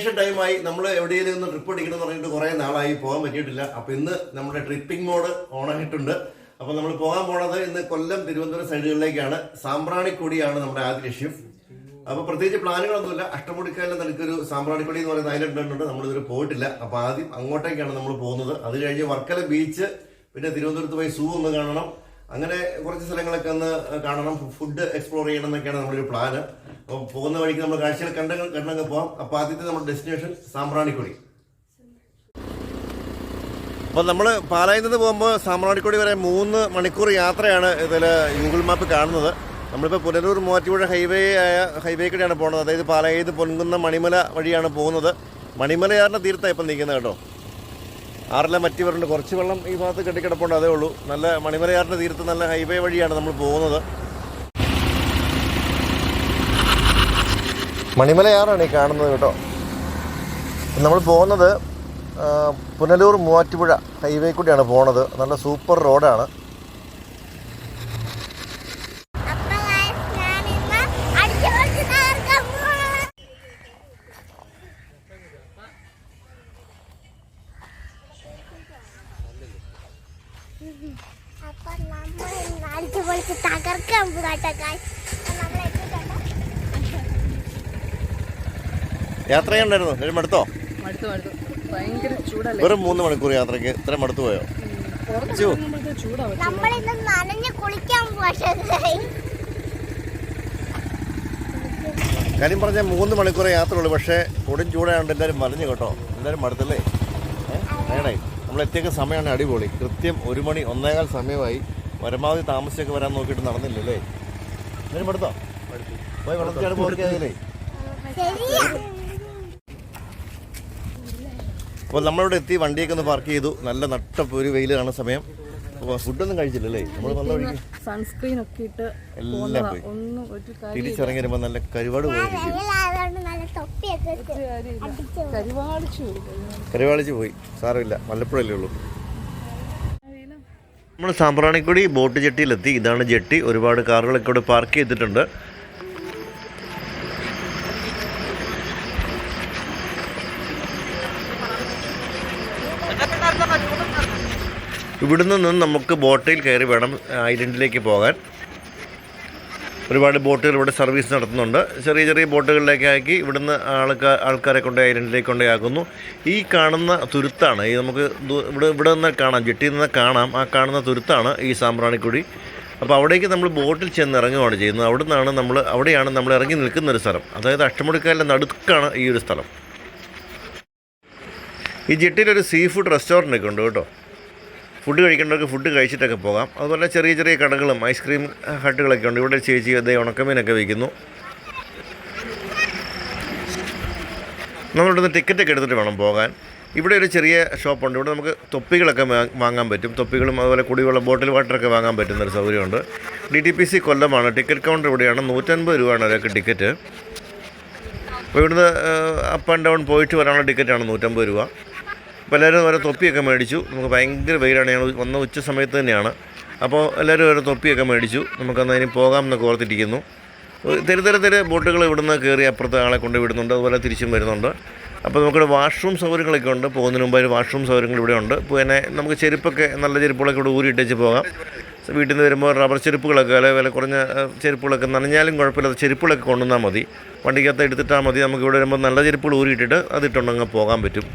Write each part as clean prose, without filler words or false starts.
Vacation ടൈമായി നമ്മൾ എവിടെയെങ്കിലും ഒന്ന് ട്രിപ്പ് അടിക്കണം പറഞ്ഞിട്ട് കുറേ നാളായി പോകാൻ പറ്റിയിട്ടില്ല. അപ്പോൾ ഇന്ന് നമ്മുടെ ട്രിപ്പിംഗ് മോഡ് ഓണായിട്ടുണ്ട്. അപ്പോൾ നമ്മൾ പോകാൻ പോണത് ഇന്ന് കൊല്ലം തിരുവനന്തപുരം സൈഡുകളിലേക്കാണ്. സാമ്പ്രാണിക്കൊടിയാണ് നമ്മുടെ ആദ്യ ലക്ഷ്യം. അപ്പോൾ പ്രത്യേകിച്ച് പ്ലാനുകളൊന്നുമില്ല. അഷ്ടമുടിക്കായലിൽ നിനക്കൊരു സാമ്പ്രാണിക്കൊടി എന്ന് പറയുന്ന ഐലൻഡ് ഉണ്ട്, നമ്മളിതുവരെ പോയിട്ടില്ല. അപ്പോൾ ആദ്യം അങ്ങോട്ടേക്കാണ് നമ്മൾ പോകുന്നത്. അത് കഴിഞ്ഞ് വർക്കല ബീച്ച്, പിന്നെ തിരുവനന്തപുരത്ത് പോയി സൂ ഒന്ന് കാണണം, അങ്ങനെ കുറച്ച് സ്ഥലങ്ങളൊക്കെ ഒന്ന് കാണണം, ഫുഡ് എക്സ്പ്ലോർ ചെയ്യണം എന്നൊക്കെയാണ് നമ്മളൊരു പ്ലാന്. അപ്പോൾ പോകുന്ന വഴിക്ക് നമ്മൾ കാഴ്ചകൾ കണ്ടങ്ങ് പോകാം. അപ്പോൾ ആദ്യത്തെ നമ്മുടെ ഡെസ്റ്റിനേഷൻ സാമ്പ്രാണിക്കൊടി. അപ്പോൾ നമ്മൾ പാലായിൽ നിന്ന് പോകുമ്പോൾ സാമ്പ്രാണിക്കൊടി വരെ 3 മണിക്കൂർ യാത്രയാണ് ഇതിൽ ഗൂഗിൾ മാപ്പ് കാണുന്നത്. നമ്മളിപ്പോൾ പുനലൂർ മൂവാറ്റുപുഴ ഹൈവേ കൂടെയാണ് പോകുന്നത്. അതായത് പാലായിൽ പൊൻകുന്ന മണിമല വഴിയാണ് പോകുന്നത്. മണിമലയാറിൻ്റെ തീരത്താണ് ഇപ്പം നിൽക്കുന്നത് കേട്ടോ. ആറിലെ മറ്റി വരുന്നുണ്ട്, കുറച്ച് വെള്ളം ഈ ഭാഗത്ത് കെട്ടിക്കിടപ്പുണ്ട്, അതേ ഉള്ളൂ. നല്ല മണിമലയാറിൻ്റെ തീരത്ത് നല്ല ഹൈവേ വഴിയാണ് നമ്മൾ പോകുന്നത്. മണിമലയാറാണ് ഈ കാണുന്നത് കേട്ടോ. നമ്മൾ പോകുന്നത് പുനലൂർ മൂവാറ്റുപുഴ ഹൈവേ കൂടിയാണ് പോകുന്നത്. നല്ല സൂപ്പർ റോഡാണ്. യാത്ര ചെയ്യണ്ടായിരുന്നു, ഒരു മടുത്തോ? വെറും 3 മണിക്കൂർ യാത്രക്ക് ഇത്ര മടുത്തു പോയോ? കാര്യം പറഞ്ഞാൽ 3 മണിക്കൂർ യാത്ര ഉള്ളൂ. പക്ഷേ കൊടും ചൂടായതുകൊണ്ട് എല്ലാവരും മറിഞ്ഞു കേട്ടോ. എല്ലാവരും മടുത്തല്ലേ? വേണേ നമ്മൾ എത്തിയൊക്കെ സമയമാണ് അടിപൊളി. കൃത്യം 1 മണി 1:15 സമയമായി. പരമാവധി താമസിച്ചൊക്കെ വരാൻ നോക്കിയിട്ട് നടന്നില്ലല്ലേ? എല്ലാവരും മടുത്തോ? പോയി വെള്ളത്തിലാണ് പോക്കിയാലേ. അപ്പോൾ നമ്മളിവിടെ എത്തി, വണ്ടിയൊക്കെ ഒന്ന് പാർക്ക് ചെയ്തു. നല്ല നട്ടപ്പൊരു വെയിലാണ് സമയം. അപ്പോൾ ഫുഡൊന്നും കഴിച്ചില്ലല്ലേ? നമ്മൾ വന്ന വഴിക്ക് സൺസ്ക്രീൻ ഒക്കെ ഇട്ട് എല്ലാം പോയി. തിരിച്ചിറങ്ങി വരുമ്പോൾ നല്ല കരുവാട് കരുവാളിച്ച് പോയി. സാരമില്ല, മലപ്പുഴയല്ലേ ഉള്ളൂ. നമ്മൾ സാമ്പ്രാണിക്കൊടി ബോട്ട് ജെട്ടിയിലെത്തി. ഇതാണ് ജെട്ടി. ഒരുപാട് കാറുകളൊക്കെ ഇവിടെ പാർക്ക് ചെയ്തിട്ടുണ്ട്. ഇവിടുന്ന് നിന്ന് നമുക്ക് ബോട്ടിൽ കയറി വേണം ഐലൻഡിലേക്ക് പോകാൻ. ഒരുപാട് ബോട്ടുകൾ ഇവിടെ സർവീസ് നടത്തുന്നുണ്ട്. ചെറിയ ചെറിയ ബോട്ടുകളിലേക്ക് ആക്കി ഇവിടുന്ന് ആൾക്കാരെ കൊണ്ട് ഐലൻഡിലേക്ക് കൊണ്ടാക്കുന്നു. ഈ കാണുന്ന തുരുത്താണ് ഈ നമുക്ക് ഇവിടെ നിന്ന് കാണാം, ജെട്ടിയിൽ നിന്ന് കാണാം. ആ കാണുന്ന തുരുത്താണ് ഈ സാമ്പ്രാണിക്കൊടി. അപ്പോൾ അവിടേക്ക് നമ്മൾ ബോട്ടിൽ ചെന്ന് ഇറങ്ങുകയാണ് ചെയ്യുന്നത്. അവിടെയാണ് നമ്മൾ ഇറങ്ങി നിൽക്കുന്നൊരു സ്ഥലം. അതായത് അഷ്ടമുടിക്കായലിൻ്റെ നടുക്കാണ് ഈ ഒരു സ്ഥലം. ഈ ജെട്ടിയിലൊരു സീ ഫുഡ് റെസ്റ്റോറൻ്റൊക്കെ ഉണ്ട് കേട്ടോ. ഫുഡ് കഴിക്കേണ്ടവർക്ക് ഫുഡ് കഴിച്ചിട്ടൊക്കെ പോകാം. അതുപോലെ ചെറിയ ചെറിയ കടകളും ഐസ്ക്രീം ഹട്ടുകളൊക്കെ ഉണ്ട്. ഇവിടെ ചേച്ചി അതേ ഉണക്കമീനൊക്കെ വയ്ക്കുന്നു. നമ്മളിവിടുന്ന് ടിക്കറ്റൊക്കെ എടുത്തിട്ട് വേണം പോകാൻ. ഇവിടെ ഒരു ചെറിയ ഷോപ്പുണ്ട്. ഇവിടെ നമുക്ക് തൊപ്പികളൊക്കെ വാങ്ങാൻ പറ്റും. തൊപ്പികളും അതുപോലെ കുടിവെള്ളം, ബോട്ടിൽ വാട്ടറൊക്കെ വാങ്ങാൻ പറ്റുന്നൊരു സൗകര്യമുണ്ട്. DTPC കൊല്ലമാണ്. ടിക്കറ്റ് കൗണ്ടർ ഇവിടെയാണ്. 150 രൂപയാണ് ഒരാൾക്ക് ടിക്കറ്റ്. അപ്പോൾ ഇവിടുന്ന് അപ്പ് ആൻഡ് ഡൗൺ പോയിട്ട് വരാനുള്ള ടിക്കറ്റാണ് 150 രൂപ. അപ്പോൾ എല്ലാവരും ഓരോ തൊപ്പിയൊക്കെ മേടിച്ചു. നമുക്ക് ഭയങ്കര വെയിലാണ്. ഞങ്ങൾ വന്ന ഉച്ച സമയത്ത് തന്നെയാണ്. അപ്പോൾ എല്ലാവരും ഓരോ തൊപ്പിയൊക്കെ മേടിച്ചു. നമുക്കന്ന് അതിന് പോകാം എന്നൊക്കെ ഓർത്തിരിക്കുന്നു. തെരു ബോട്ടുകൾ ഇവിടുന്ന് കയറി അപ്പുറത്തെ ആളെ കൊണ്ട് വിടുന്നുണ്ട്. അതുപോലെ തിരിച്ചും വരുന്നുണ്ട്. അപ്പോൾ നമുക്കിവിടെ വാഷ്റൂം സൗകര്യങ്ങളൊക്കെ ഉണ്ട്. പോകുന്നതിന് മുമ്പ് വാഷ്റൂം സൗകര്യങ്ങൾ ഇവിടെ ഉണ്ട്. പിന്നെ നമുക്ക് ചെരുപ്പൊക്കെ, നല്ല ചെരുപ്പുകളൊക്കെ ഇവിടെ ഊരിയിട്ടേച്ച് പോകാം. വീട്ടിൽ നിന്ന് വരുമ്പോൾ റബ്ബർ ചെരുപ്പുകളൊക്കെ, അല്ലെങ്കിൽ വില കുറഞ്ഞ ചെരുപ്പുകളൊക്കെ നനഞ്ഞാലും കുഴപ്പമില്ലാത്ത ചെരുപ്പുകളൊക്കെ കൊണ്ടുവന്നാൽ മതി. വണ്ടിക്കകത്ത് എടുത്തിട്ടാൽ മതി. നമുക്ക് ഇവിടെ വരുമ്പോൾ നല്ല ചെരുപ്പുകൾ ഊരിയിട്ടിട്ട് അതിട്ടുണ്ടെങ്കിൽ പോകാൻ പറ്റും.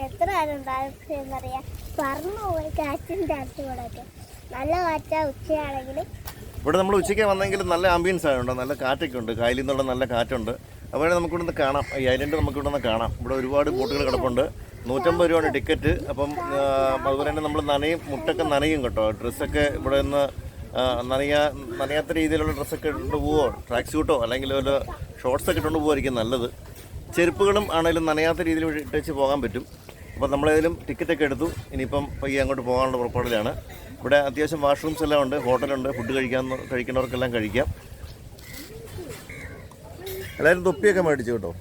എത്ര നേരം പറന്നു പോയി കാറ്റിൻ്റെ അടുത്തുകൂടെയൊക്കെ നല്ല കാറ്റാ. ഉച്ചയാണെങ്കിൽ ഇവിടെ നമ്മൾ ഉച്ചയ്ക്ക് വന്നെങ്കിൽ നല്ല ആംബിയൻസ് ആയതുകൊണ്ട് നല്ല കാറ്റൊക്കെ ഉണ്ട്. കായലിൽ നിന്നുള്ള നല്ല കാറ്റുണ്ട്. അതുപോലെ നമുക്കിവിടുന്ന് കാണാം. ഈ ഐലൻഡ് നമുക്കിവിടുന്ന് കാണാം. ഇവിടെ ഒരുപാട് ബോട്ടുകൾ കിടപ്പുണ്ട്. 150 രൂപയാണ് ടിക്കറ്റ്. അപ്പം അതുപോലെ തന്നെ നമ്മൾ മുട്ടൊക്കെ നനയും കേട്ടോ. ഡ്രസ്സൊക്കെ ഇവിടെ നിന്ന് നനയാത്ത രീതിയിലുള്ള ഡ്രസ്സൊക്കെ ഇട്ടുകൊണ്ട് പോവോ, ട്രാക്ക് സ്യൂട്ടോ അല്ലെങ്കിൽ വല്ല ഷോർട്ട്സൊക്കെ ഇട്ടുകൊണ്ട് പോകുമായിരിക്കും നല്ലത്. ചെരുപ്പുകളും ആണെങ്കിലും നനയാത്ത രീതിയിൽ ഇട്ടേച്ച് പോകാൻ പറ്റും. അപ്പോൾ നമ്മളേതായാലും ടിക്കറ്റൊക്കെ എടുത്തു. ഇനിയിപ്പം പയ്യെ അങ്ങോട്ട് പോകാനുള്ള പുറപ്പാടിലാണ്. ഇവിടെ അത്യാവശ്യം വാഷ്റൂംസ് എല്ലാം ഉണ്ട്, ഹോട്ടലുണ്ട്. ഫുഡ് കഴിക്കുന്നവർക്കെല്ലാം കഴിക്കാം. എല്ലാവരും തൊപ്പിയൊക്കെ മേടിച്ചു കേട്ടോ.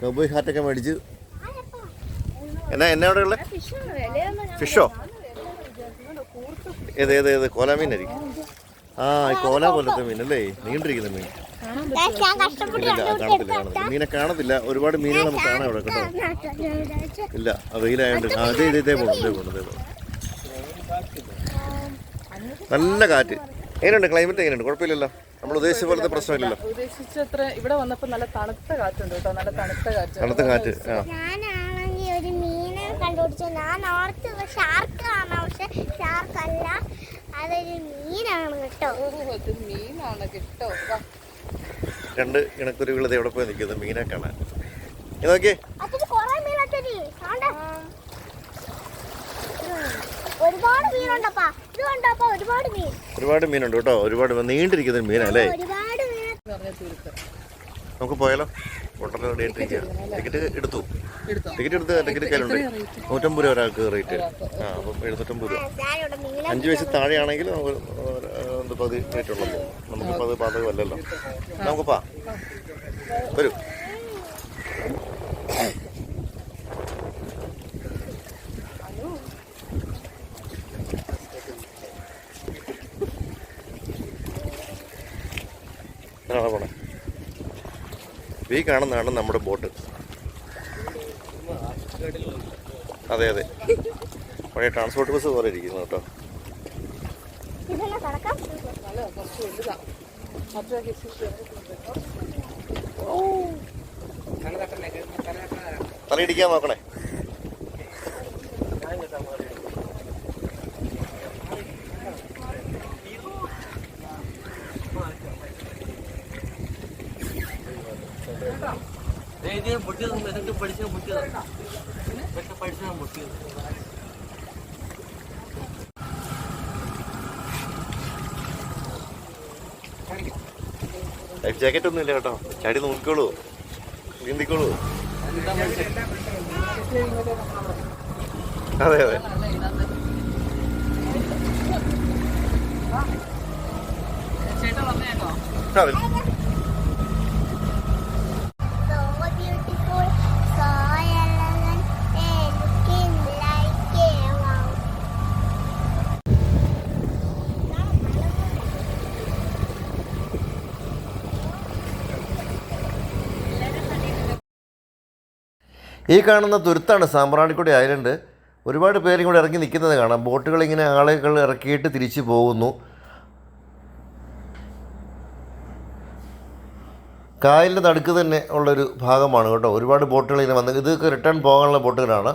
കൗബോയ് ഹാറ്റൊക്കെ മേടിച്ച്. എന്നാ അവിടെയുള്ള ഫിഷോ? ഏത് കോലാമീനായിരിക്കും. ആ കോല പോലത്തെ മീൻ അല്ലേ, നീണ്ടിരിക്കുന്ന മീൻ. ഞാൻ കഷ്ടപ്പെട്ട് ഇല്ല കാണത്തില്ല. മീനെ കാണത്തില്ല. ഒരുപാട് മീനുകൾ നമുക്ക് കാണാം ഇവിടെ കേട്ടോ. ഇല്ല വെയിലായോണ്ട് ഇതേ പോകണം. നല്ല കാറ്റ്. എങ്ങനെയുണ്ട് ക്ലൈമറ്റ്? എങ്ങനെയുണ്ട്? കുഴപ്പമില്ലല്ലോ, നമ്മൾ ഉദ്ദേശിച്ച പോലത്തെ പ്രശ്നമില്ലല്ലോ. ഉദ്ദേശിച്ചത്ര ഇവിടെ വന്നപ്പോ നല്ല തണുത്ത കാറ്റുണ്ട് കേട്ടോ, നല്ല തണുത്ത കാറ്റ്. ഞാനാണെങ്കിൽ ഒരു മീനെ കണ്ടുപിടിച്ചു. ഞാൻ ഓർത്തത് ഷാർക്കാണ്, പക്ഷെ ഷാർക്കല്ല, അതൊരു മീനാണ് കേട്ടോ. മീനാണ് കേട്ടോ. രണ്ട് ഇണക്കുരുവികൾ എവിടെ പോയി നിൽക്കുന്നത് മീനെ കാണാൻ. നോക്കിയേ, ഒരുപാട് മീനുണ്ടപ്പാ. ഇത് കണ്ടപ്പാ, ഒരുപാട് മീൻ. ഒരുപാട് മീനുണ്ട് കേട്ടോ. ഒരുപാട് നീണ്ടിരിക്കുന്ന മീനല്ലേ. ഒരുപാട് മീൻ. നമുക്ക് പോയാലോ? ഹോട്ടലിൽ റെഡി ആയിട്ടിരിക്കുക. ടിക്കറ്റ് എടുത്തു. ടിക്കറ്റ് കയ്യിലുണ്ട്. 150 രൂപ ഒരാൾക്ക് റേറ്റ്. അപ്പം 750 രൂപ. 5 വയസ്സിൽ താഴെയാണെങ്കിൽ നമുക്ക് പകുതി റേറ്റ് ഉള്ളല്ലോ. നമുക്കിപ്പോൾ അത് ബാധകമല്ലല്ലോ. നമുക്കിപ്പാ വരൂ. പോണേ. ഈ കാണുന്നതാണ് നമ്മുടെ ബോട്ട്. അതെ പഴയ ട്രാൻസ്പോർട്ട് ബസ് പോലെ ഇരിക്കുന്നു കേട്ടോ. തലയിടിക്കാൻ നോക്കണേ. ലൈഫ് ജാക്കറ്റ് ഒന്നും ഇല്ല കേട്ടോ. ചാടി നോക്കിക്കോളൂ, നീന്തിക്കോളൂ. അതെ ഈ കാണുന്ന തുരുത്താണ് സാമ്പ്രാണിക്കൊടി ഐലൻഡ്. ഒരുപാട് പേരും കൂടെ ഇറങ്ങി നിൽക്കുന്നത് കാണാം. ബോട്ടുകൾ ഇങ്ങനെ ആളുകൾ ഇറക്കിയിട്ട് തിരിച്ചു പോകുന്നു. കായലിൻ്റെ നടുക്ക് തന്നെ ഉള്ളൊരു ഭാഗമാണ് കേട്ടോ. ഒരുപാട് ബോട്ടുകൾ ഇങ്ങനെ വന്ന് ഇതൊക്കെ റിട്ടേൺ പോകാനുള്ള ബോട്ടുകളാണ്.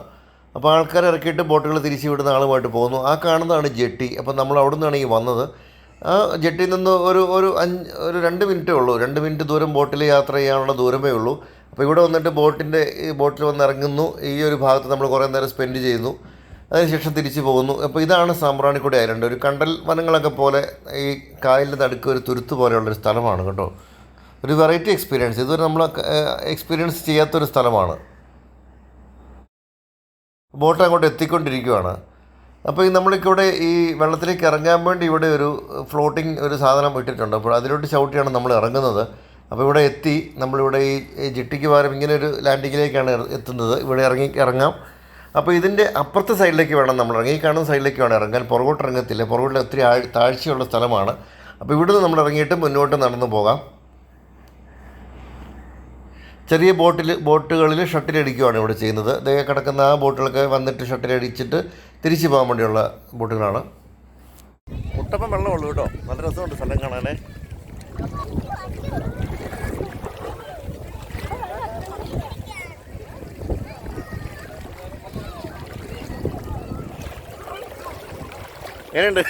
അപ്പോൾ ആൾക്കാർ ഇറക്കിയിട്ട് ബോട്ടുകൾ തിരിച്ചു വിടുന്ന ആളുമായിട്ട് പോകുന്നു. ആ കാണുന്നതാണ് ജെട്ടി. അപ്പോൾ നമ്മൾ അവിടെ നിന്നാണ് ഈ വന്നത്. ആ ജെട്ടിയിൽ നിന്ന് ഒരു 2 മിനിറ്റേ ഉള്ളൂ. 2 മിനിറ്റ് ദൂരം ബോട്ടിൽ യാത്ര ചെയ്യാനുള്ള ദൂരമേ ഉള്ളൂ. അപ്പോൾ ഇവിടെ വന്നിട്ട് ബോട്ടിൽ വന്ന് ഇറങ്ങുന്നു. ഈ ഒരു ഭാഗത്ത് നമ്മൾ കുറേ നേരം സ്പെൻഡ് ചെയ്യുന്നു. അതിനുശേഷം തിരിച്ചു പോകുന്നു. അപ്പോൾ ഇതാണ് സാമ്പ്രാണിക്കൊടി ഐലൻഡ്. ഒരു കണ്ടൽ വനങ്ങളൊക്കെ പോലെ ഈ കായലിൻ്റെ നടുക്ക് ഒരു തുരുത്ത് പോലെയുള്ളൊരു സ്ഥലമാണ് കേട്ടോ. ഒരു വെറൈറ്റി എക്സ്പീരിയൻസ്. ഇതുവരെ നമ്മൾ എക്സ്പീരിയൻസ് ചെയ്യാത്തൊരു സ്ഥലമാണ്. ബോട്ട് അങ്ങോട്ട് എത്തിക്കൊണ്ടിരിക്കുകയാണ്. അപ്പോൾ നമ്മൾക്കിവിടെ ഈ വെള്ളത്തിലേക്ക് ഇറങ്ങാൻ വേണ്ടി ഇവിടെ ഒരു ഫ്ലോട്ടിംഗ് ഒരു സാധനം ഇട്ടിട്ടുണ്ട്. അപ്പോൾ അതിലോട്ട് ചവിട്ടിയാണ് നമ്മൾ ഇറങ്ങുന്നത്. അപ്പോൾ ഇവിടെ എത്തി. നമ്മളിവിടെ ഈ ജെട്ടിക്ക് പകരം ഇങ്ങനെ ഒരു ലാൻഡിങ്ങിലേക്കാണ് എത്തുന്നത്. ഇവിടെ ഇറങ്ങാം. അപ്പോൾ ഇതിൻ്റെ അപ്പുറത്തെ സൈഡിലേക്ക് വേണം നമ്മൾ ഇറങ്ങി. ഈ കാണുന്ന സൈഡിലേക്ക് വേണം ഇറങ്ങാൻ. പുറകോട്ട് ഇറങ്ങത്തില്ല. പുറകോട്ട് ഒത്തിരി താഴ്ചയുള്ള സ്ഥലമാണ്. അപ്പോൾ ഇവിടുന്ന് നമ്മൾ ഇറങ്ങിയിട്ട് മുന്നോട്ട് നടന്നു പോകാം. ചെറിയ ബോട്ടുകളിൽ ഷട്ടിലടിക്കുകയാണ് ഇവിടെ ചെയ്യുന്നത്. ദേ കിടക്കുന്ന ആ ബോട്ടുകളൊക്കെ വന്നിട്ട് ഷട്ടിലടിച്ചിട്ട് തിരിച്ചു പോകാൻ വേണ്ടിയുള്ള ബോട്ടുകളാണ്. മുട്ടപ്പം വെള്ളമുള്ളൂ കേട്ടോ. നല്ല രസമുണ്ട് സ്ഥലം കാണാനേ. എങ്ങനെയുണ്ട്?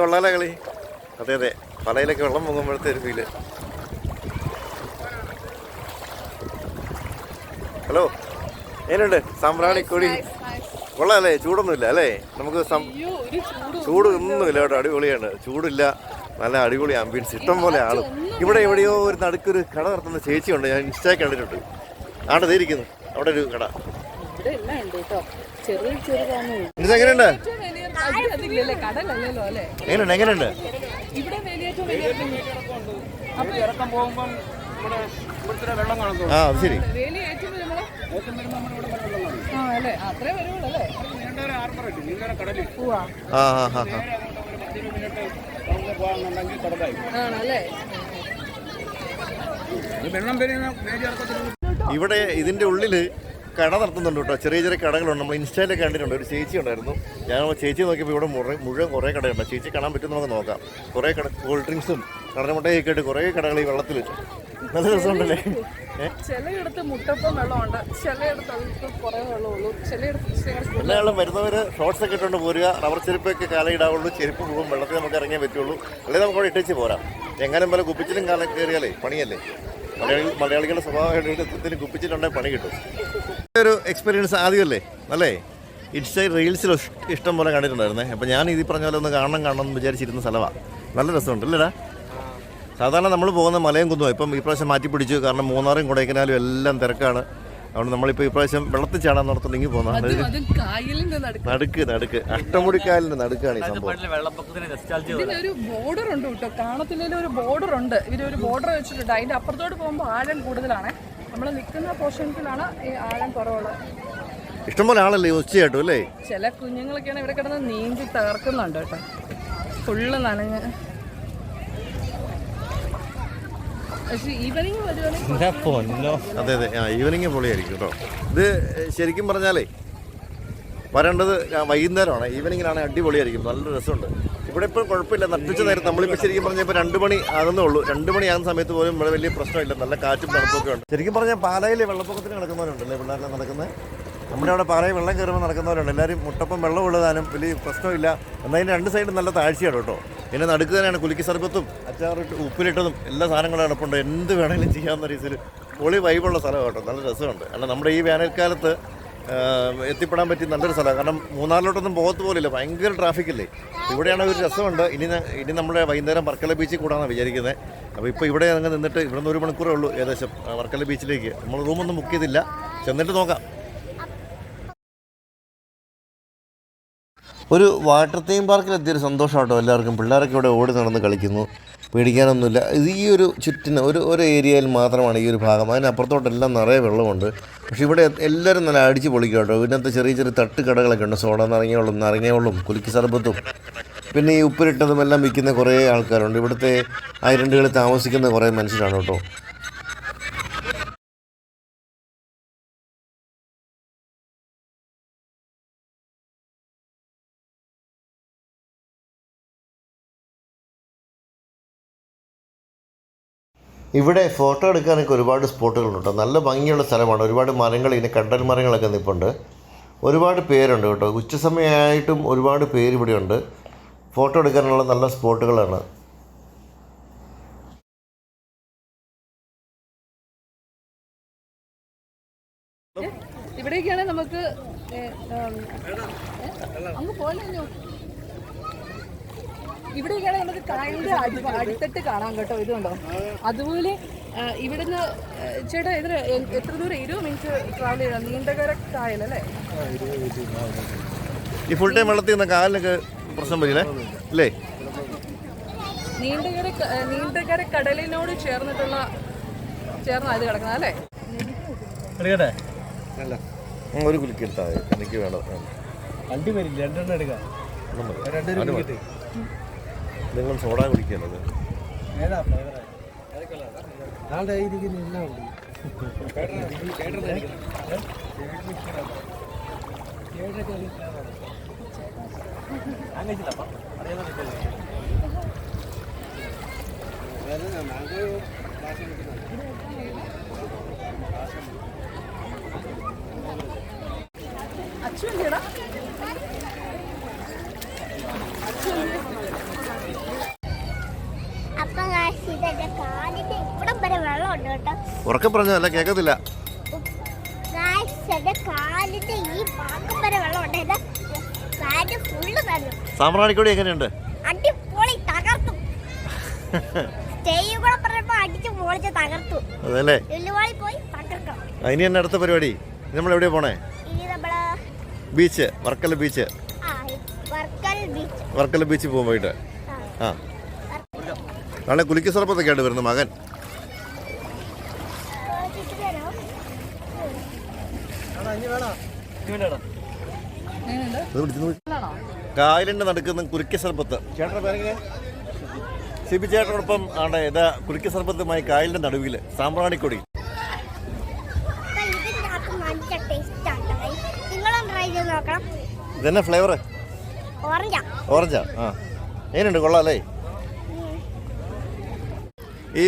വെള്ളാല കളി. അതെ പലയിലൊക്കെ വെള്ളം പൊങ്ങുമ്പോഴത്തെ ഒരു ഫീല്. ഹലോ, എങ്ങനെയുണ്ട് സാമ്പ്രാണിക്കൊടി? കൊള്ളാമല്ലേ? ചൂടൊന്നുമില്ല അല്ലേ? നമുക്ക് ചൂട് ഒന്നുമില്ല കേട്ടോ. അടിപൊളിയാണ്. ചൂടില്ല. നല്ല അടിപൊളി ആംബിയൻസ്. ഇഷ്ടം പോലെ ആളും. ഇവിടെ എവിടെയോ ഒരു നടുക്കൊരു കട നടത്തുന്ന ചേച്ചിയുണ്ട്. ഞാൻ ഇൻസ്റ്റാ കണ്ടിട്ടുണ്ട്. ആടെ ഇരിക്കുന്നു അവിടെ ഒരു കട. എങ്ങനെയുണ്ട്? എങ്ങനെയുണ്ട്? ആ അത് ശരി. ആണല്ലേ? ഇവിടെ ഇതിൻ്റെ ഉള്ളിൽ കട നടത്തുന്നുണ്ട് കേട്ടോ. ചെറിയ ചെറിയ കടകളുണ്ട്. നമ്മൾ ഇൻസ്റ്റയിലൊക്കെ കണ്ടിട്ടുണ്ട്. ഒരു ചേച്ചി ഉണ്ടായിരുന്നു. ഞാൻ ചേച്ചി നോക്കിയപ്പോൾ ഇവിടെ മുഴുവൻ കുറേ കടയുണ്ട്. ചേച്ചി കാണാൻ പറ്റും, നമുക്ക് നോക്കാം. കുറേ കട, കൂൾ ഡ്രിങ്ക്സും കടലമുട്ടയൊക്കെ ആയിട്ട് കുറേ കടകൾ ഈ വെള്ളത്തിൽ. നല്ല രസമുണ്ടല്ലേ? ചിലയിടത്ത് മുട്ടപ്പം വെള്ളമുണ്ട്, ചിലയിടത്ത് കുറേ വെള്ളമുള്ളൂ, ചിലയിടത്ത് എല്ലാ ആളും വരുന്നവർ ഷോർട്സ് ഒക്കെ ഇട്ടുകൊണ്ട് പോരുക. റബ്ബർ ചെരുപ്പൊക്കെ കാലയിടാവുള്ളൂ. ചെരുപ്പ് പോകും, വെള്ളത്തിൽ നമുക്ക് ഇറങ്ങിയേ പറ്റുള്ളൂ. അല്ലെങ്കിൽ നമുക്ക് അവിടെ ഇട്ടേച്ച് പോരാം. എങ്ങാനും പോലെ കുപ്പിച്ചിലും കാലം കയറിയാലേ പണിയല്ലേ. മലയാളികളുടെ സ്വഭാവത്തിന് കുപ്പിച്ചിട്ടുണ്ടെങ്കിൽ പണി കിട്ടും. ഒരു എക്സ്പീരിയൻസ് ആദ്യമല്ലേ അല്ലേ? ഇൻസ്റ്റയിൽ റീൽസിൽ ഇഷ്ടം പോലെ കണ്ടിട്ടുണ്ടായിരുന്നേ. അപ്പോൾ ഞാൻ ഇത് പറഞ്ഞ പോലെ ഒന്ന് കാണണം എന്ന് വിചാരിച്ചിരുന്ന സ്ഥലമാണ്. നല്ല രസമുണ്ട് അല്ലേടാ? സാധാരണ നമ്മൾ പോകുന്ന മലയും കുന്നുമാണ്. ഇപ്പം ഈ പ്രാവശ്യം മാറ്റി പിടിച്ചു. കാരണം മൂന്നാറും കൊടൈക്കനാലും എല്ലാം തിരക്കാണ്. അതുകൊണ്ട് നമ്മളിപ്പോൾ ഈ പ്രാവശ്യം വെള്ളത്തിൽ ചാടാൻ നടത്തുന്നെങ്കിൽ പോകുന്ന നടുക്ക് അഷ്ടമുടിക്കായലിൻ്റെ നടുക്കാണ് ഈ സംഭവം. ഇതിനൊരു ബോർഡർ ഉണ്ട് കേട്ടോ, കാണത്തില്ലെങ്കിൽ ഒരു ബോർഡർ ഉണ്ട്. ഇവരൊരു ബോർഡർ വെച്ചിട്ടുണ്ട്. അതിൻ്റെ അപ്പുറത്തോട്ട് പോകുമ്പോൾ ആഴം കൂടുതലാണ്. നമ്മൾ നിൽക്കുന്ന പോർഷൻസിലാണ് ഈ ആഴം കുറവുള്ളത്. ഇഷ്ടംപോലെ ആളല്ലേ ഉച്ചയായിട്ടും അല്ലേ? ചില കുഞ്ഞുങ്ങളൊക്കെയാണ് ഇവിടെ കിടന്ന് നീന്തി തകർക്കുന്നുണ്ട് കേട്ടോ, ഫുള്ള് നനഞ്ഞ്. പക്ഷേ ഈവനിങ് വരുവാണെങ്കിൽ അതെ ഈവനിങ് പൊളിയായിരിക്കും കേട്ടോ. ഇത് ശരിക്കും പറഞ്ഞാലേ വരേണ്ടത് വൈകുന്നേരമാണ്. ഈവനിങ്ങിലാണ് അടിപൊളിയായിരിക്കും, നല്ല രസമുണ്ട്. ഇവിടെ ഇപ്പോൾ കുഴപ്പമില്ല. നട്ടുച്ച നേരം നമ്മളിപ്പോൾ ശരിക്കും പറഞ്ഞാൽ ഇപ്പോൾ 2 മണി ആകുന്നേ ഉള്ളൂ. 2 മണി ആകുന്ന സമയത്ത് പോലും ഇവിടെ വലിയ പ്രശ്നമില്ല. നല്ല കാറ്റും തണുപ്പൊക്കെ ഉണ്ട്. ശരിക്കും പറഞ്ഞാൽ പാലായിൽ വെള്ളപ്പൊക്കത്തിന് നടക്കുന്നവരുണ്ടല്ലേ പിള്ളേരെ നടക്കുന്നത്. നമ്മുടെ അവിടെ പാറയിൽ വെള്ളം കയറുമ്പോൾ നടക്കുന്നവരുണ്ട്. എല്ലാവരും മുട്ടപ്പം വെള്ളം ഉള്ളതാനും വലിയ പ്രശ്നമില്ല. എന്നതിൻ്റെ 2 സൈഡും നല്ല താഴ്ചയാണ് കേട്ടോ. പിന്നെ നടുക്ക് തന്നെയാണ് കുലുക്കി സർബത്തും അച്ചാറിട്ട് ഉപ്പിലിട്ടതും എല്ലാ സാധനങ്ങളും കിടപ്പുണ്ട്. എന്ത് വേണമെങ്കിലും ചെയ്യാവുന്ന രീതിയിൽ പൊളി വൈബുള്ള സ്ഥലമാണ് കേട്ടോ. നല്ല രസമുണ്ട്. അല്ല നമ്മുടെ ഈ വേനൽക്കാലത്ത് എത്തിപ്പെടാൻ പറ്റിയ നല്ലൊരു സ്ഥലമാണ്. കാരണം മൂന്നാറിലോട്ടൊന്നും പോകത്ത് പോലില്ല, ഭയങ്കര ട്രാഫിക്കല്ലേ. ഇവിടെയാണ് ഒരു രസമുണ്ട്. ഇനി നമ്മുടെ വൈകുന്നേരം വർക്കല ബീച്ചിൽ കൂടാന്നാണ് വിചാരിക്കുന്നത്. അപ്പോൾ ഇപ്പോൾ ഇവിടെ അങ്ങ് നിന്നിട്ട് ഇവിടെ നിന്ന് 1 മണിക്കൂറേ ഉള്ളൂ ഏകദേശം വർക്കല ബീച്ചിലേക്ക്. നമ്മൾ റൂമൊന്നും ബുക്ക് ചെയ്തില്ല, ചെന്നിട്ട് നോക്കാം. ഒരു വാട്ടർ തീം പാർക്കിലെത്തിയൊരു സന്തോഷം കേട്ടോ എല്ലാവർക്കും. പിള്ളേരൊക്കെ ഇവിടെ ഓടി നടന്ന് കളിക്കുന്നു, പേടിക്കാനൊന്നുമില്ല. ഇത് ഈ ഒരു ചുറ്റിന് ഒരു ഏരിയയിൽ മാത്രമാണ് ഈ ഒരു ഭാഗം. അതിനപ്പുറത്തോട്ടെല്ലാം നിറയെ വെള്ളമുണ്ട്. പക്ഷേ ഇവിടെ എല്ലാവരും നല്ല അടിച്ച് പൊളിക്കും കേട്ടോ. ഇതിനകത്ത് ചെറിയ ചെറിയ തട്ടുകടകളൊക്കെ ഉണ്ട്. സോഡ നാരങ്ങവെള്ളം കുലുക്കി സർബത്തും പിന്നെ ഈ ഉപ്പിലിട്ടതും എല്ലാം വിൽക്കുന്ന കുറേ ആൾക്കാരുണ്ട്. ഇവിടുത്തെ ഐലൻഡുകളിൽ താമസിക്കുന്ന കുറേ മനുഷ്യരാണ് കേട്ടോ. ഇവിടെ ഫോട്ടോ എടുക്കാനൊക്കെ ഒരുപാട് സ്പോട്ടുകളുണ്ട് കേട്ടോ. നല്ല ഭംഗിയുള്ള സ്ഥലമാണ്. ഒരുപാട് മരങ്ങൾ, ഇങ്ങനെ കണ്ടൽ മരങ്ങളൊക്കെ നിൽപ്പുണ്ട്. ഒരുപാട് പേരുണ്ട് കേട്ടോ. ഉച്ചസമയമായിട്ടും ഒരുപാട് പേര് ഇവിടെയുണ്ട്. ഫോട്ടോ എടുക്കാനുള്ള നല്ല സ്പോട്ടുകളാണ്. ഇവിടേക്കാണ് നമുക്ക് അങ്ങ് പോലെ ഇവിടെയൊക്കെയാണ് നമുക്ക് കായലിൻ്റെ അടിത്തട്ട് കാണാൻ കേട്ടോ. ഇതുണ്ടോ? അതുപോലെ ഇവിടുന്ന് ചേട്ടാ എത്ര ദൂരം? 20 മിനിറ്റ് ട്രാവൽ ചെയ്യണം. നീണ്ടകര കായലല്ലേ? ഈ ഫുൾ ടൈം വെള്ളത്തിൽ നിന്ന് കാലിനൊക്കെ പ്രശ്നം വരില്ലേ അല്ലേ? നീണ്ടകര കടലിനോട് ചേർന്നാണ് ഇത് കിടക്കുന്നത് അല്ലേ? ഒരു കുലുക്കി എടുത്താൽ മതി. എനിക്ക് വേണം. നിങ്ങൾ സോഡ കുടിക്കുന്നത് അച്ഛൻ ഉറക്കെ പറഞ്ഞല്ല, കേൾക്കത്തില്ല. സാമ്പ്രാണിക്കൊടി എങ്ങനെയുണ്ട്? അതല്ലേ? ഇനി എന്നെ അടുത്ത പരിപാടി നമ്മൾ എവിടെയാ പോണേ? Beach, Varkala beach. വർക്കല ബീച്ചിൽ പോകും പോയിട്ട്. ആ നാളെ കുലുക്കി സർബത്തൊക്കെ ആയിട്ട് വരുന്നു മകൻ. ആണോ? കായലിൻ്റെ നടുക്കുന്ന കുരുക്കി സർബത്ത്. ചേട്ടൻ്റെ പേരെങ്ങനെ? സിബി ചേട്ടനോടൊപ്പം ആണ് ഇതാ കുരുക്കി സർബത്തുമായി കായലിൻ്റെ നടുവിൽ സാമ്പ്രാണിക്കൊടി. ഇതെന്നെ ഫ്ലേവർ? ഓറഞ്ചാ. ആ, എങ്ങനെയുണ്ട്? കൊള്ളാം അല്ലേ? ഈ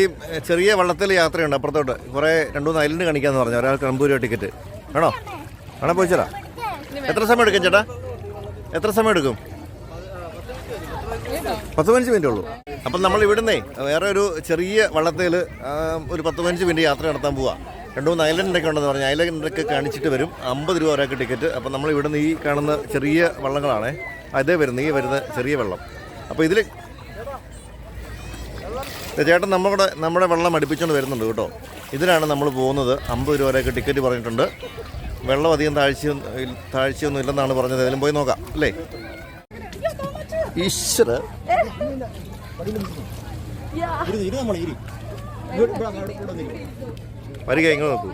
ചെറിയ വള്ളത്തിൽ യാത്രയുണ്ട് അപ്പുറത്തോട്ട്. കുറേ 2-3 ഐലൻഡ് കാണിക്കാമെന്ന് പറഞ്ഞു. ഒരാൾക്ക് 50 രൂപ ടിക്കറ്റ്. ആണോ? ആണോ? പോയിച്ചേരാ. എത്ര സമയം എടുക്കും ചേട്ടാ? എത്ര സമയം എടുക്കും? 10-15 മിനിറ്റ് ഉള്ളൂ. അപ്പം നമ്മൾ ഇവിടുന്നേ വേറെ ഒരു ചെറിയ വള്ളത്തിൽ ഒരു 10-15 മിനിറ്റ് യാത്ര നടത്താൻ പോവാം. 2-3 ഐലൻഡൊക്കെ ഉണ്ടെന്ന് പറഞ്ഞു. ഐലൻഡൊക്കെ കാണിച്ചിട്ട് വരും. 50 രൂപ ഒരാൾക്ക് ടിക്കറ്റ്. അപ്പം നമ്മൾ ഇവിടുന്ന് ഈ കാണുന്ന ചെറിയ വള്ളങ്ങളാണ് അതേ വരുന്നത്. ഈ വരുന്ന ചെറിയ വെള്ളം. അപ്പോൾ ഇതിൽ ചേട്ടൻ നമ്മുടെ വെള്ളം അടുപ്പിച്ചുകൊണ്ട് വരുന്നുണ്ട് കേട്ടോ. ഇതിലാണ് നമ്മൾ പോകുന്നത്. 50 രൂപ ഒരാൾക്ക് ടിക്കറ്റ് പറഞ്ഞിട്ടുണ്ട്. വെള്ളം അധികം താഴ്ചയൊന്നും ഇല്ലെന്നാണ് പറഞ്ഞത്. ഏതായാലും പോയി നോക്കാം അല്ലേ? ഈശ്വര വരിക, ഇങ്ങനെ നോക്കൂ.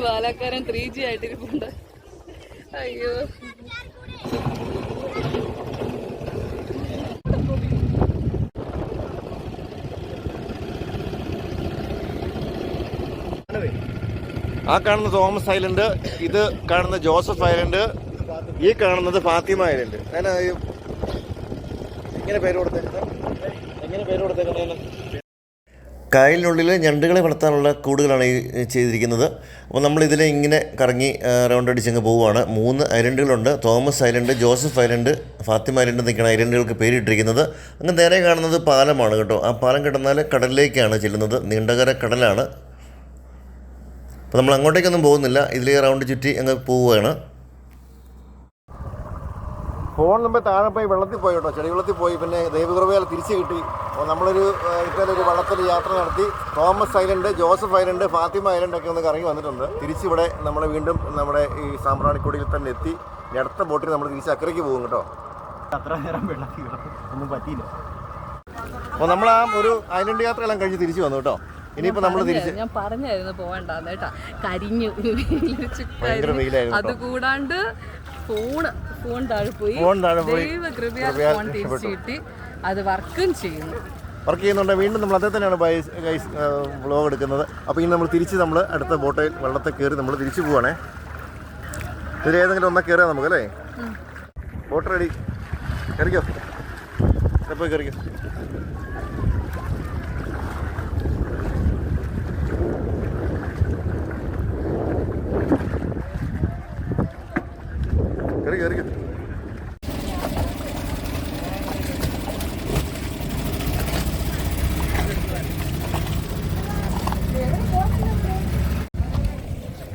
പാലക്കാരൻ 3G ആയിട്ടിരിപ്പുണ്ട്. അയ്യോ, ആ കാണുന്ന തോമസ് ഐലൻഡ്, ഇത് കാണുന്ന ജോസഫ് ഐലൻഡ്, ഈ കാണുന്നത് ഫാത്തിമ ഐലൻഡ്. എങ്ങനെ പേര് കൊടുത്തേക്കുന്നത്? കായലിനുള്ളിൽ ഞണ്ടുകളെ വളർത്താനുള്ള കൂടുകളാണ് ഈ ചെയ്തിരിക്കുന്നത്. അപ്പോൾ നമ്മളിതിൽ ഇങ്ങനെ കറങ്ങി റൗണ്ട് അടിച്ചങ്ങ് പോവുകയാണ്. 3 ഐലൻഡുകളുണ്ട്. Thomas island, Joseph island, Fathima island എന്നൊക്കെയാണ് ഐലൻഡുകൾക്ക് പേരിട്ടിരിക്കുന്നത്. അങ്ങ് നേരെ കാണുന്നത് പാലമാണ് കേട്ടോ. ആ പാലം കിടന്നാൽ കടലിലേക്കാണ് ചെല്ലുന്നത്. നീണ്ടകര കടലാണ്. അപ്പോൾ നമ്മൾ അങ്ങോട്ടേക്കൊന്നും പോകുന്നില്ല. ഇതിലേ റൗണ്ട് ചുറ്റി അങ്ങ് പോവുകയാണ്. ഫോൺ നമ്മൾ താഴെ പോയി വെള്ളത്തിൽ പോയി കേട്ടോ. ചെടി വെള്ളത്തിൽ പോയി. പിന്നെ ദൈവകൃപയാൽ തിരിച്ച് കിട്ടി. അപ്പോൾ നമ്മളൊരു ഇത്തരൊരു വള്ളത്തിൽ യാത്ര നടത്തി Thomas island, Joseph island, Fathima ഐലൻഡൊക്കെ ഒന്ന് കറങ്ങി വന്നിട്ടുണ്ട്. തിരിച്ചിവിടെ നമ്മൾ വീണ്ടും നമ്മുടെ ഈ സാമ്പ്രാണിക്കൊടിയിൽ തന്നെ എത്തി. അടുത്ത ബോട്ടിൽ നമ്മൾ തിരിച്ച് അക്കരയ്ക്ക് പോകും കേട്ടോ. അത്ര നേരം വെള്ളത്തിൽ ഒന്നും പറ്റിയില്ല. അപ്പോൾ നമ്മൾ ആ ഒരു ഐലൻഡ് യാത്രയെല്ലാം കഴിഞ്ഞ് തിരിച്ച് വന്നു കേട്ടോ. ഇനിയിപ്പോൾ നമ്മൾ തിരിച്ച് ഞാൻ പറഞ്ഞായിരുന്നു പോകണ്ടെന്ന് കേട്ടാ. കരിഞ്ഞു, ഭയങ്കര വെയിലായിരുന്നു. അതുകൂടാണ്ട് ഫോൺ താഴെ പോയി. ദൈവകൃപയാൽ ഫോൺ തിരിച്ചു കിട്ടി. അത് വർക്കും ചെയ്യുന്നുണ്ട്. വീണ്ടും നമ്മൾ അതേ തന്നെയാണ് വ്ളോഗ് എടുക്കുന്നത്. അപ്പോൾ ഇനി നമ്മൾ അടുത്ത ബോട്ടിൽ വെള്ളത്തിൽ കയറി നമ്മൾ തിരിച്ചു പോവുകയാണേ. ഇതിൽ ഏതെങ്കിലും ഒന്നാ കയറിയാൽ നമുക്ക് അല്ലേ? Boat ready. കയറിക്കോ, പോയി കയറിക്കോ. കയറിക്കോ.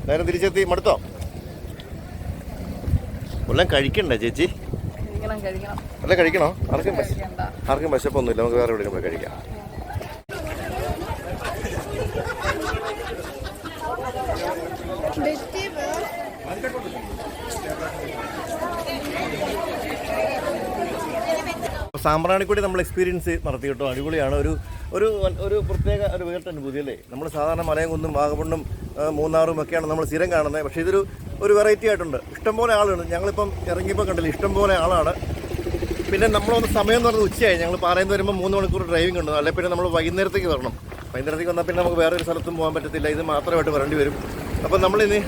നേരെ തിരിച്ചെത്തി. മടുത്തോ? എല്ലാം കഴിക്കണ്ടേ ചേച്ചി? എല്ലാം കഴിക്കണോ? ആർക്കും വിശപ്പൊന്നുമില്ല. നമുക്ക് വേറെ എവിടെയും പോയി കഴിക്കാം. സാമ്പ്രാണിക്കൊടി നമ്മൾ എക്സ്പീരിയൻസ് നടത്തി കേട്ടോ. അടിപൊളിയാണ്. ഒരു പ്രത്യേക ഒരു വേറിട്ട അനുഭൂതി അല്ലേ? നമ്മൾ സാധാരണ മലയും കുന്നും വാഗമണ്ണും മൂന്നാറും ഒക്കെയാണ് നമ്മൾ സ്ഥിരം കാണുന്നത്. പക്ഷേ ഇതൊരു വെറൈറ്റി ആയിട്ടുണ്ട്. ഇഷ്ടംപോലെ ആളുണ്ട്. ഞങ്ങളിപ്പം ഇറങ്ങിയപ്പോൾ കണ്ടില്ല, ഇഷ്ടംപോലെ ആളാണ്. പിന്നെ നമ്മളൊന്ന് സമയം എന്ന് പറഞ്ഞത് ഉച്ചയായി. ഞങ്ങൾ പാറയിൽ നിന്ന് വരുമ്പോൾ 3 മണിക്കൂർ ഡ്രൈവിംഗ് ഉണ്ട്. അല്ലെങ്കിൽ പിന്നെ നമ്മൾ വൈകുന്നേരത്തേക്ക് വരണം. വൈകുന്നേരത്തേക്ക് വന്നാൽ പിന്നെ നമുക്ക് വേറൊരു സ്ഥലത്തും പോകാൻ പറ്റത്തില്ല. ഇത് മാത്രമായിട്ട് വരേണ്ടി വരും. അപ്പം നമ്മളിനി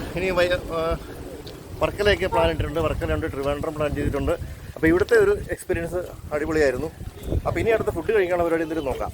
വർക്കലയൊക്കെ പ്ലാൻ ഇട്ടിട്ടുണ്ട്. വർക്കലുണ്ട്, ട്രിവാൻഡ്രം പ്ലാൻ ചെയ്തിട്ടുണ്ട്. അപ്പോൾ ഇവിടുത്തെ ഒരു എക്സ്പീരിയൻസ് അടിപൊളിയായിരുന്നു. അപ്പോൾ ഇനി അടുത്ത ഫുഡ് കഴിക്കാനുള്ള പരിപാടി എന്തെങ്കിലും നോക്കാം.